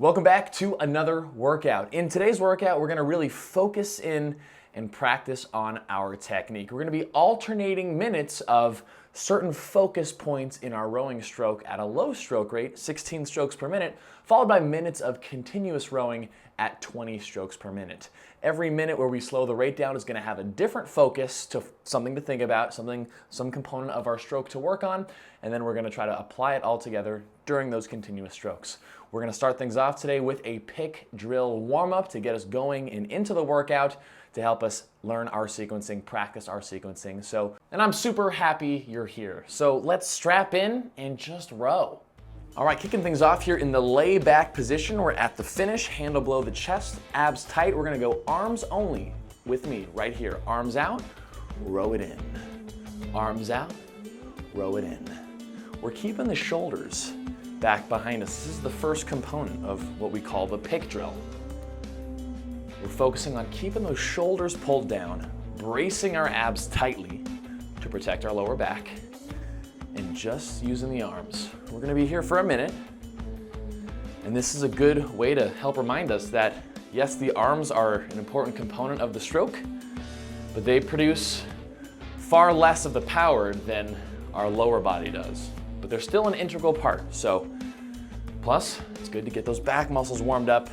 Welcome back to another workout. In today's workout, we're gonna really focus in and practice on our technique. We're gonna be alternating minutes of certain focus points in our rowing stroke at a low stroke rate, 16 strokes per minute, followed by minutes of continuous rowing at 20 strokes per minute. Every minute where we slow the rate down is gonna have a different focus to something to think about, some component of our stroke to work on, and then we're gonna try to apply it all together during those continuous strokes. We're gonna start things off today with a pick drill warm-up to get us going and into the workout to help us learn our sequencing, practice our sequencing. And I'm super happy you're here. So let's strap in and just row. All right, kicking things off here in the lay back position. We're at the finish, handle below the chest, abs tight. We're gonna go arms only with me right here. Arms out, row it in. Arms out, row it in. We're keeping the shoulders back behind us. This is the first component of what we call the pick drill. We're focusing on keeping those shoulders pulled down, bracing our abs tightly to protect our lower back, and just using the arms. We're gonna be here for a minute, and this is a good way to help remind us that, yes, the arms are an important component of the stroke, but they produce far less of the power than our lower body does. But they're still an integral part. So, plus, it's good to get those back muscles warmed up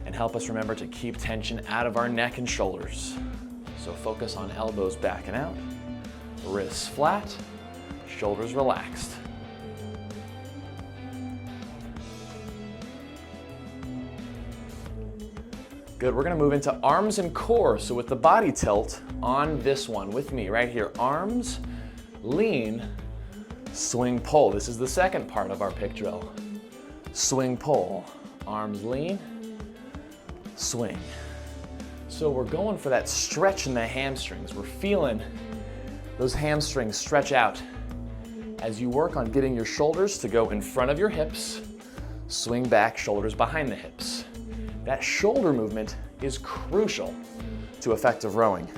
and help us remember to keep tension out of our neck and shoulders. So focus on elbows backing out, wrists flat, shoulders relaxed. Good, we're gonna move into arms and core. So with the body tilt on this one with me right here, arms, lean, swing, pull. This is the second part of our pick drill. Swing, pull, arms lean, swing. So we're going for that stretch in the hamstrings. We're feeling those hamstrings stretch out as you work on getting your shoulders to go in front of your hips, swing back, shoulders behind the hips. That shoulder movement is crucial to effective rowing.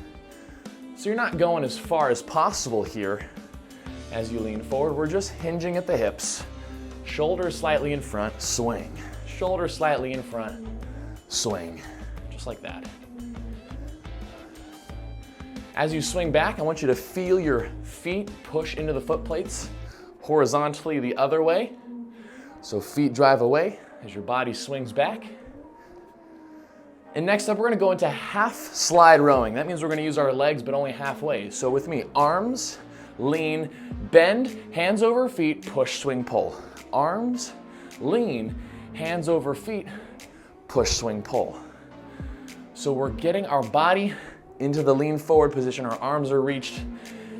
So you're not going as far as possible here as you lean forward. We're just hinging at the hips, shoulders slightly in front, swing. Shoulders slightly in front, swing, just like that. As you swing back, I want you to feel your feet push into the foot plates horizontally the other way. So feet drive away as your body swings back. And next up, we're gonna go into half slide rowing. That means we're gonna use our legs, but only halfway. So with me, arms, lean, bend, hands over feet, push, swing, pull. Arms, lean, hands over feet, push, swing, pull. So we're getting our body into the lean forward position, our arms are reached,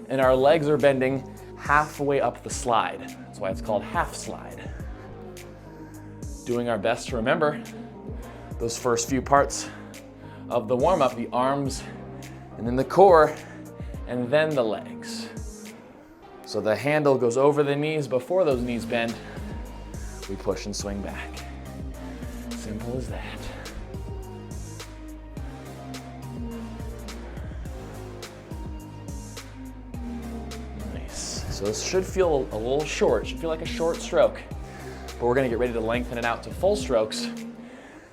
and our legs are bending halfway up the slide. That's why it's called half slide. Doing our best to remember those first few parts of the warm-up, the arms, and then the core, and then the legs. So the handle goes over the knees before those knees bend. We push and swing back. Simple as that. Nice. So this should feel a little short, should feel like a short stroke, but we're gonna get ready to lengthen it out to full strokes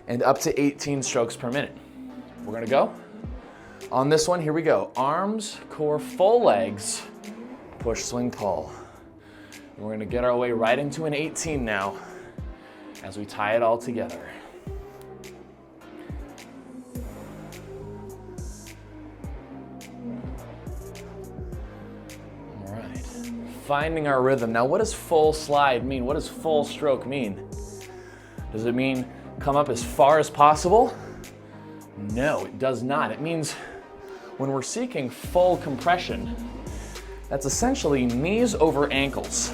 and up to 18 strokes per minute. We're gonna go. On this one, here we go. Arms, core, full legs, push, swing, pull. And we're gonna get our way right into an 18 now as we tie it all together. All right, finding our rhythm. Now, what does full slide mean? What does full stroke mean? Does it mean come up as far as possible? No, it does not. It means when we're seeking full compression, that's essentially knees over ankles.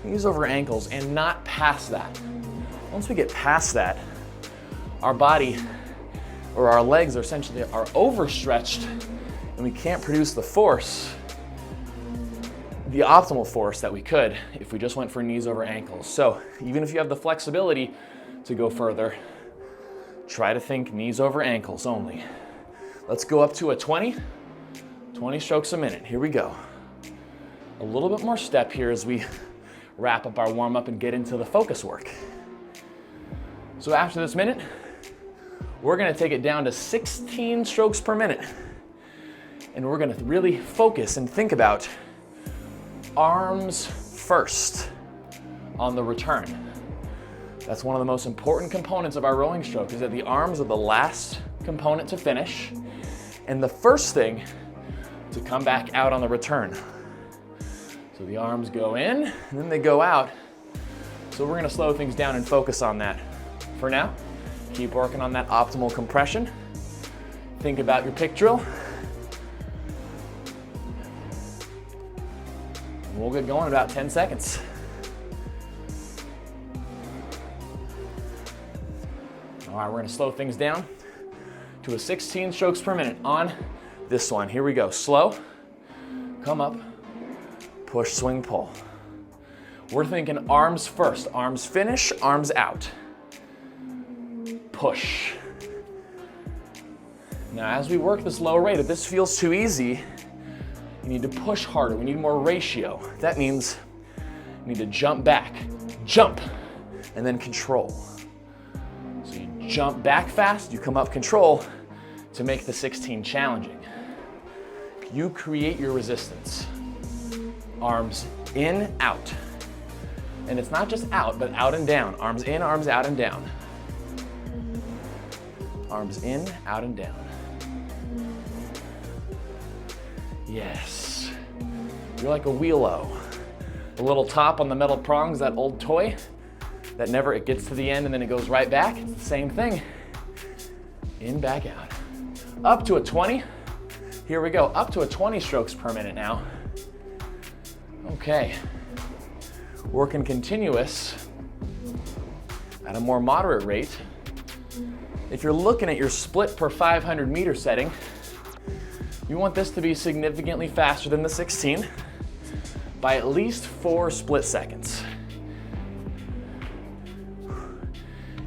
Knees over ankles and not past that. Once we get past that, our body or our legs are essentially overstretched and we can't produce the force, the optimal force that we could if we just went for knees over ankles. So even if you have the flexibility to go further, try to think knees over ankles only. Let's go up to a 20 strokes a minute. Here we go. A little bit more step here as we wrap up our warm-up and get into the focus work. So after this minute, we're gonna take it down to 16 strokes per minute. And we're gonna really focus and think about arms first on the return. That's one of the most important components of our rowing stroke, is that the arms are the last component to finish and the first thing to come back out on the return. So the arms go in and then they go out. So we're gonna slow things down and focus on that. For now, keep working on that optimal compression. Think about your pick drill. We'll get going in about 10 seconds. All right, we're gonna slow things down to a 16 strokes per minute on this one. Here we go, slow, come up, push, swing, pull. We're thinking arms first, arms finish, arms out. Push. Now as we work this low rate, if this feels too easy, you need to push harder, we need more ratio. That means you need to jump back, jump, and then control. So you jump back fast, you come up control to make the 16 challenging. You create your resistance. Arms in, out. And it's not just out, but out and down. Arms in, arms out and down. Arms in, out and down. Yes. You're like a wheel-o. The little top on the metal prongs, that old toy, that never, it gets to the end and then it goes right back. It's the same thing. In, back, out. Up to a 20. Here we go, up to a 20 strokes per minute now. Okay. Working continuous at a more moderate rate. If you're looking at your split per 500 meter setting, you want this to be significantly faster than the 16 by at least 4 split seconds.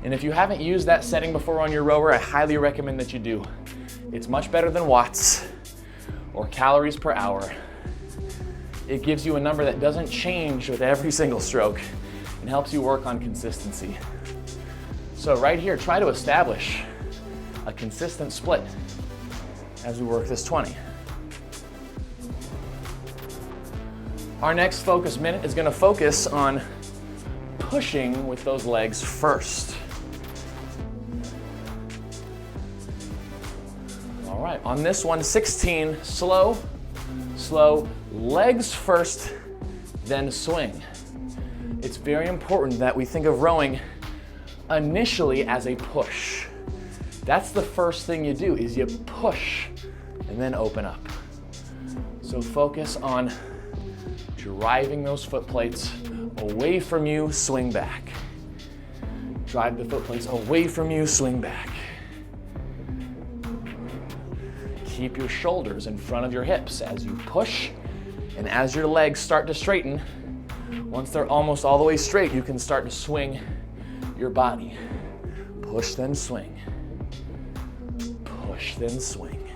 And if you haven't used that setting before on your rower, I highly recommend that you do. It's much better than watts or calories per hour. It gives you a number that doesn't change with every single stroke and helps you work on consistency. So right here, try to establish a consistent split as we work this 20. Our next focus minute is going to focus on pushing with those legs first. All right, on this one, 16, slow, slow, legs first, then swing. It's very important that we think of rowing initially as a push. That's the first thing you do, is you push and then open up. So focus on driving those foot plates away from you, swing back. Drive the foot plates away from you, swing back. Keep your shoulders in front of your hips as you push, and as your legs start to straighten, once they're almost all the way straight, you can start to swing your body. Push, then swing. Push, then swing.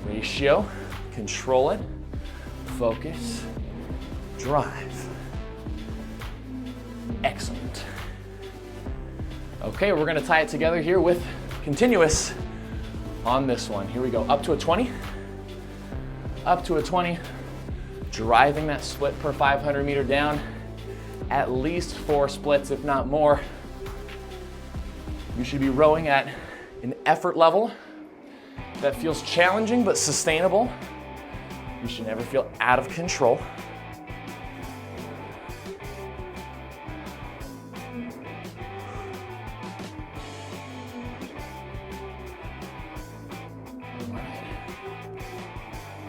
Ratio, control it, focus, drive. Excellent. Okay, we're gonna tie it together here with continuous on this one. Here we go, up to a 20. Up to a 20, driving that split per 500 meter down, at least 4 splits, if not more. You should be rowing at an effort level that feels challenging but sustainable. You should never feel out of control.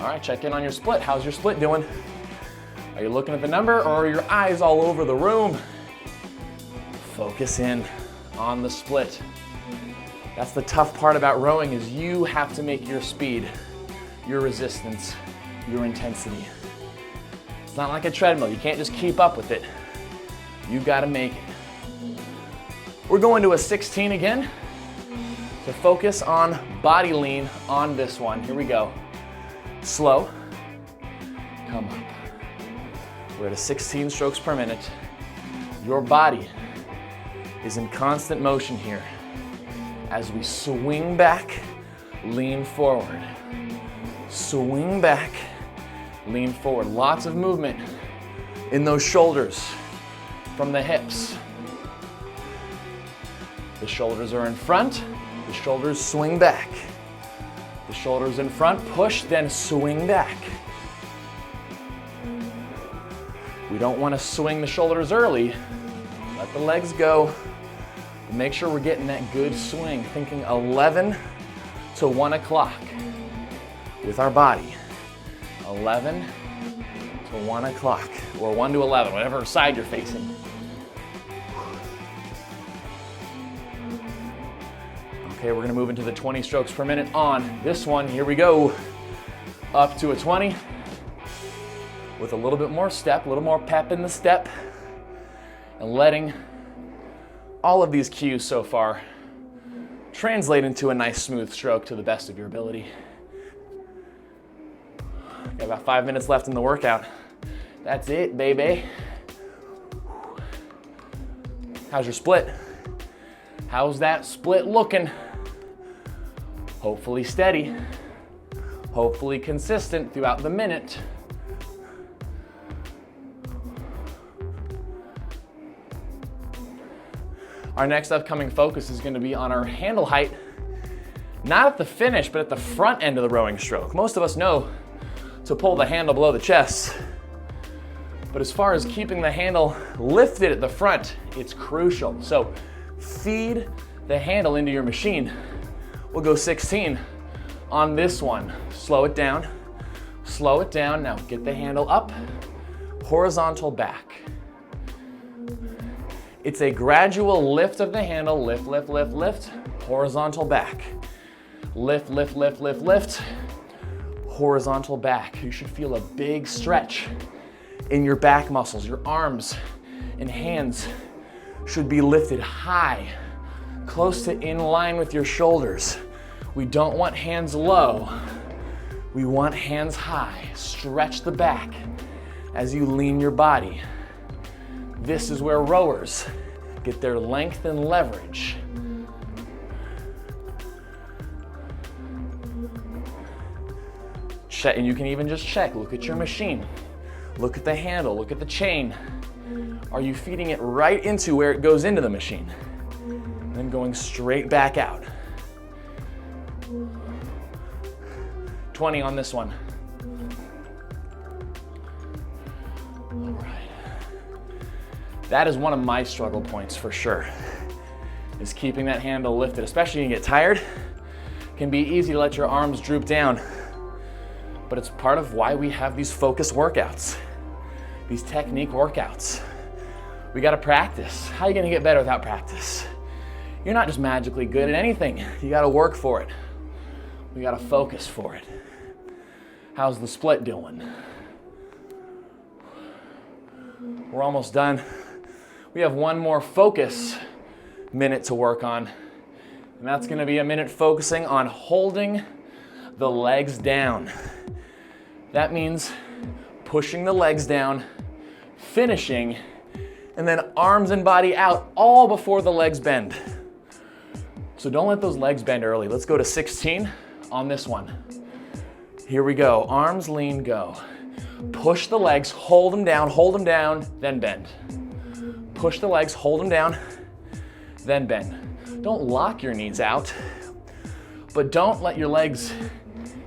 All right, check in on your split. How's your split doing? Are you looking at the number or are your eyes all over the room? Focus in on the split. That's the tough part about rowing, is you have to make your speed, your resistance, your intensity. It's not like a treadmill. You can't just keep up with it. You've got to make it. We're going to a 16 again. So focus on body lean on this one. Here we go. Slow, come up. We're at a 16 strokes per minute. Your body is in constant motion here. As we swing back, lean forward. Swing back, lean forward. Lots of movement in those shoulders from the hips. The shoulders are in front, the shoulders swing back. The shoulders in front, push, then swing back. We don't want to swing the shoulders early. Let the legs go. Make sure we're getting that good swing, thinking 11 to 1 o'clock with our body. 11 to 1 o'clock, or 1 to 11, whatever side you're facing. Okay, we're gonna move into the 20 strokes per minute on this one. Here we go. Up to a 20 with a little bit more step, a little more pep in the step, and letting all of these cues so far translate into a nice smooth stroke to the best of your ability. Got about 5 minutes left in the workout. That's it, baby. How's your split? How's that split looking? Hopefully steady. Hopefully consistent throughout the minute. Our next upcoming focus is going to be on our handle height, not at the finish, but at the front end of the rowing stroke. Most of us know to pull the handle below the chest, but as far as keeping the handle lifted at the front, it's crucial. So feed the handle into your machine. We'll go 16 on this one. Slow it down. Slow it down. Now get the handle up, horizontal back. It's a gradual lift of the handle. Lift, lift, lift, lift, horizontal back. Lift, lift, lift, lift, lift, horizontal back. You should feel a big stretch in your back muscles. Your arms and hands should be lifted high, close to in line with your shoulders. We don't want hands low. We want hands high. Stretch the back as you lean your body. This is where rowers get their length and leverage. Check, and you can even just check, look at your machine. Look at the handle, look at the chain. Are you feeding it right into where it goes into the machine? And then going straight back out. 20 on this one. All right. That is one of my struggle points for sure, is keeping that handle lifted, especially when you get tired. It can be easy to let your arms droop down, but it's part of why we have these focus workouts, these technique workouts. We gotta practice. How are you gonna get better without practice? You're not just magically good at anything. You gotta work for it. We gotta focus for it. How's the split doing? We're almost done. We have one more focus minute to work on, and that's gonna be a minute focusing on holding the legs down. That means pushing the legs down, finishing, and then arms and body out all before the legs bend. So don't let those legs bend early. Let's go to 16 on this one. Here we go. Arms lean, go. Push the legs, hold them down, then bend. Push the legs, hold them down, then bend. Don't lock your knees out, but don't let your legs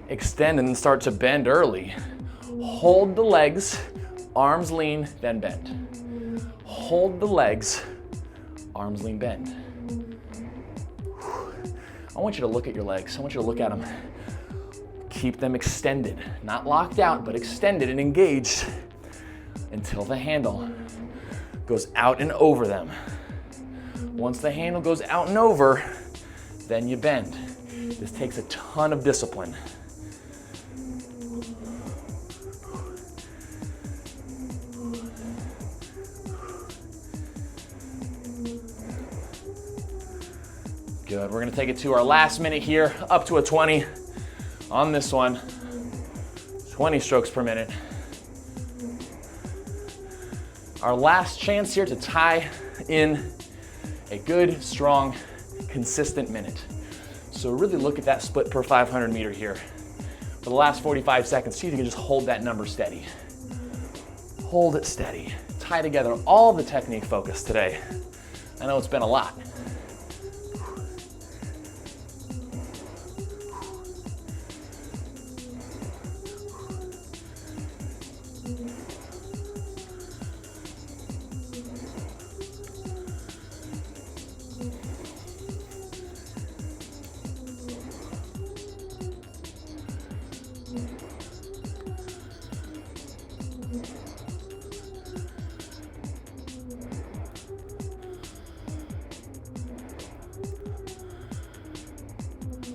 extend and start to bend early. Hold the legs, arms lean, then bend. Hold the legs, arms lean, bend. I want you to look at your legs. I want you to look at them. Keep them extended, not locked out, but extended and engaged until the handle goes out and over them. Once the handle goes out and over, then you bend. This takes a ton of discipline. Good, we're gonna take it to our last minute here, up to a 20 on this one. 20 strokes per minute. Our last chance here to tie in a good, strong, consistent minute. So really look at that split per 500 meter here. For the last 45 seconds, see if you can just hold that number steady. Hold it steady. Tie together all the technique focus today. I know it's been a lot.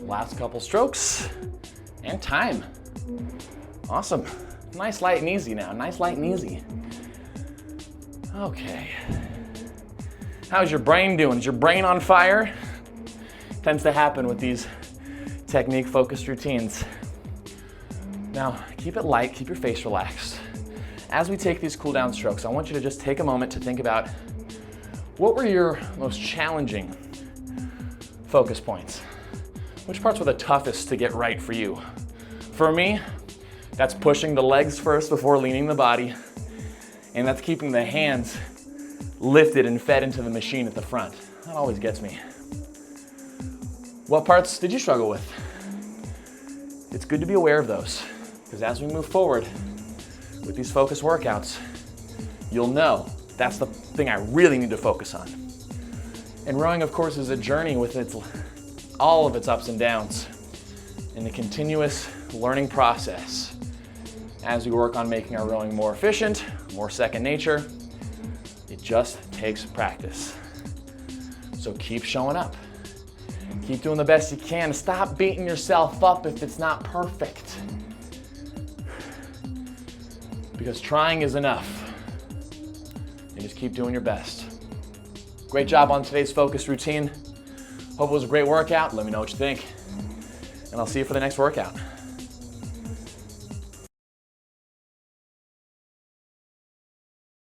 Last couple strokes and time. Awesome. Nice, light, and easy now. Nice, light, and easy. Okay. How's your brain doing? Is your brain on fire? Tends to happen with these technique-focused routines. Now, keep it light, keep your face relaxed. As we take these cool down strokes, I want you to just take a moment to think about what were your most challenging focus points? Which parts were the toughest to get right for you? For me, that's pushing the legs first before leaning the body, and that's keeping the hands lifted and fed into the machine at the front. That always gets me. What parts did you struggle with? It's good to be aware of those, because as we move forward with these focus workouts, you'll know that's the thing I really need to focus on. And rowing, of course, is a journey with all of its ups and downs, in the continuous learning process. As we work on making our rowing more efficient, more second nature, it just takes practice. So keep showing up. Keep doing the best you can. Stop beating yourself up if it's not perfect. Because trying is enough. And just keep doing your best. Great job on today's focus routine. Hope it was a great workout. Let me know what you think. And I'll see you for the next workout.